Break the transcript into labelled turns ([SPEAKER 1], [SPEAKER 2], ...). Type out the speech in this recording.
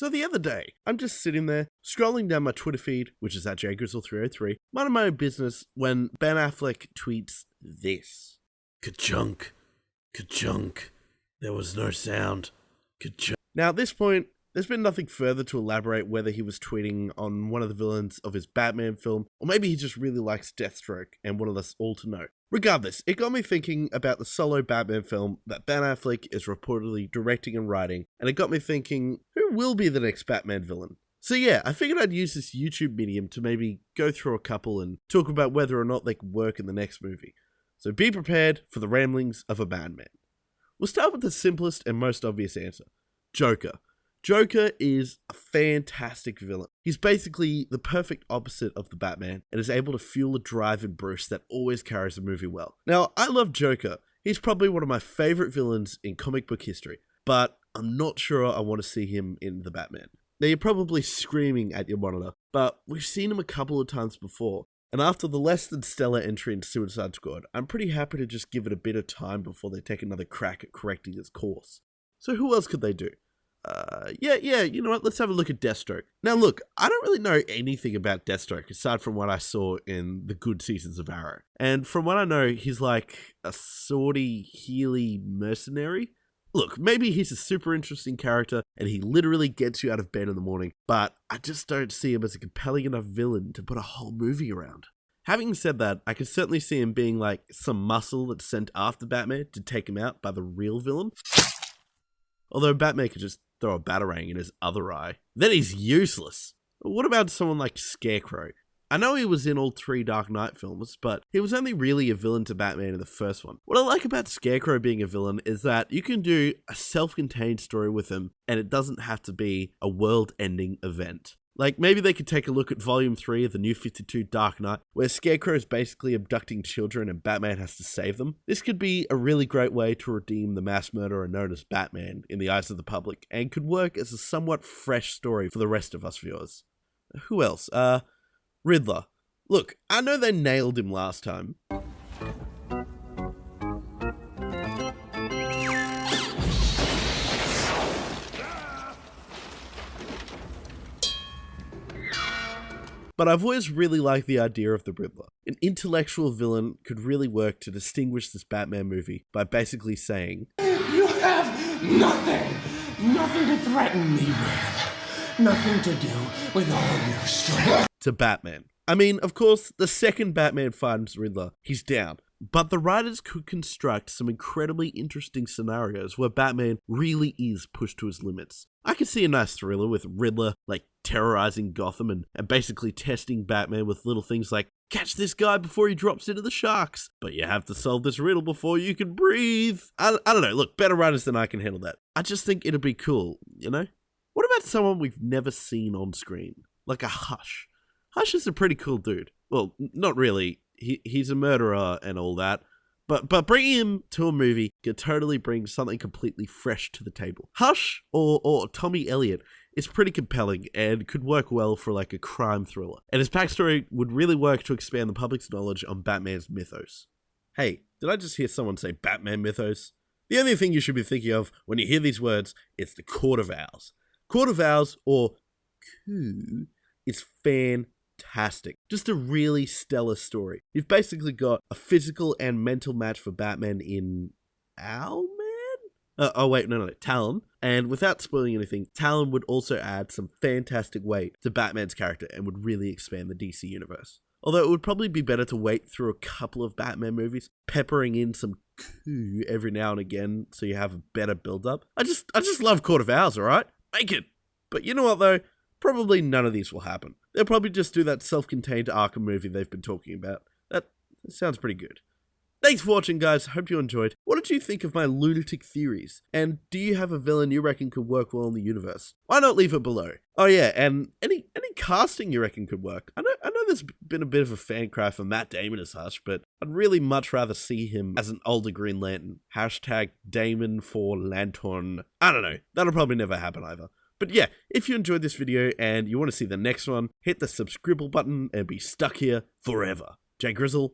[SPEAKER 1] So the other day, I'm just sitting there, scrolling down my Twitter feed, which is at jgrizzle303, minding my own business, when Ben Affleck tweets this. Ka-chunk, ka-chunk, there was no sound, ka-chunk. Now at this point, there's been nothing further to elaborate whether he was tweeting on one of the villains of his Batman film, or maybe he just really likes Deathstroke and wanted us all to know. Regardless, it got me thinking about the solo Batman film that Ben Affleck is reportedly directing and writing, and it got me thinking, who will be the next Batman villain? So yeah, I figured I'd use this YouTube medium to maybe go through a couple and talk about whether or not they could work in the next movie. So be prepared for the ramblings of a madman. We'll start with the simplest and most obvious answer. Joker. Joker is a fantastic villain. He's basically the perfect opposite of the Batman and is able to fuel the drive in Bruce that always carries the movie well. Now, I love Joker. He's probably one of my favorite villains in comic book history, but I'm not sure I want to see him in the Batman. Now, you're probably screaming at your monitor, but we've seen him a couple of times before, and after the less than stellar entry in Suicide Squad, I'm pretty happy to just give it a bit of time before they take another crack at correcting its course. So who else could they do? You know what, let's have a look at Deathstroke. Now look, I don't really know anything about Deathstroke aside from what I saw in the good seasons of Arrow. And from what I know, he's like a sorty, heely mercenary. Look, maybe he's a super interesting character and he literally gets you out of bed in the morning, but I just don't see him as a compelling enough villain to put a whole movie around. Having said that, I can certainly see him being like some muscle that's sent after Batman to take him out by the real villain. Although Batman could just throw a batarang in his other eye. Then he's useless. What about someone like Scarecrow? I know he was in all 3 Dark Knight films, but he was only really a villain to Batman in the first one. What I like about Scarecrow being a villain is that you can do a self-contained story with him, and it doesn't have to be a world-ending event. Like, maybe they could take a look at Volume 3 of the New 52 Dark Knight, where Scarecrow is basically abducting children and Batman has to save them. This could be a really great way to redeem the mass murderer known as Batman in the eyes of the public, and could work as a somewhat fresh story for the rest of us viewers. Who else? Riddler. Look, I know they nailed him last time. But I've always really liked the idea of the Riddler. An intellectual villain could really work to distinguish this Batman movie by basically saying,
[SPEAKER 2] "You have nothing to threaten me with, nothing to do with all your strength,"
[SPEAKER 1] to Batman. I mean, of course, the second Batman finds Riddler, he's down. But the writers could construct some incredibly interesting scenarios where Batman really is pushed to his limits. I could see a nice thriller with Riddler, like, terrorizing Gotham and basically testing Batman with little things like, catch this guy before he drops into the sharks, but you have to solve this riddle before you can breathe. I don't know, look, better writers than I can handle that. I just think it'd be cool, you know? What about someone we've never seen on screen? Like a Hush. Hush is a pretty cool dude. Well, not really. He's a murderer and all that, but bringing him to a movie could totally bring something completely fresh to the table. Hush or Tommy Elliot is pretty compelling and could work well for like a crime thriller, and his backstory would really work to expand the public's knowledge on Batman's mythos. Hey, did I just hear someone say Batman mythos? The only thing you should be thinking of when you hear these words is the Court of Owls. Court of Owls, or coup, is fantastic. Just a really stellar story. You've basically got a physical and mental match for Batman in Owlman? Talon. And without spoiling anything, Talon would also add some fantastic weight to Batman's character and would really expand the DC universe. Although it would probably be better to wait through a couple of Batman movies, peppering in some coup every now and again so you have a better build-up. I just love Court of Owls, alright? Make it! But you know what though? Probably none of these will happen. They'll probably just do that self-contained Arkham movie they've been talking about. That sounds pretty good. Thanks for watching, guys. Hope you enjoyed. What did you think of my lunatic theories? And do you have a villain you reckon could work well in the universe? Why not leave it below? Oh yeah, and any casting you reckon could work? I know there's been a bit of a fan cry for Matt Damon as Hush, but I'd really much rather see him as an older Green Lantern. Hashtag Damon for Lantern. I don't know. That'll probably never happen either. But yeah, if you enjoyed this video and you want to see the next one, hit the subscribe button and be stuck here forever. Jay Grizzle,